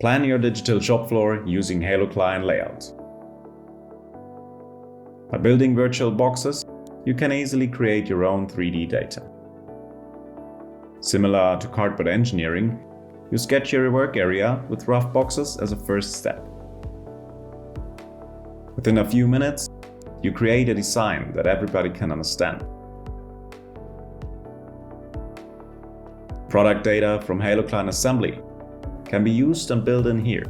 Plan your digital shop floor using Halocline Layout. By building virtual boxes, you can easily create your own 3D data. Similar to cardboard engineering, you sketch your work area with rough boxes as a first step. Within a few minutes, you create a design that everybody can understand. Product data from Halocline Assembly can be used and built in here.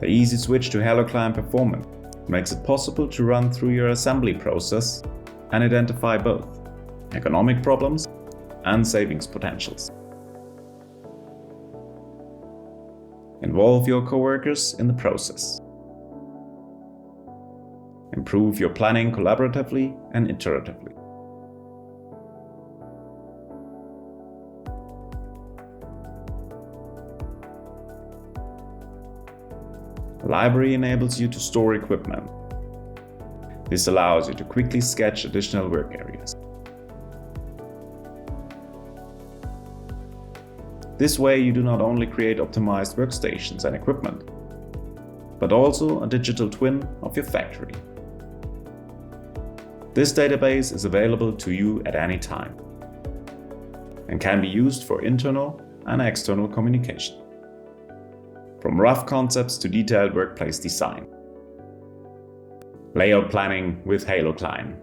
The easy switch to Halocline Performance makes it possible to run through your assembly process and identify both economic problems and savings potentials. Involve your coworkers in the process. Improve your planning collaboratively and iteratively. The library enables you to store equipment. This allows you to quickly sketch additional work areas. This way you do not only create optimized workstations and equipment, but also a digital twin of your factory. This database is available to you at any time and can be used for internal and external communication. From rough concepts to detailed workplace design. Layout planning with Halocline.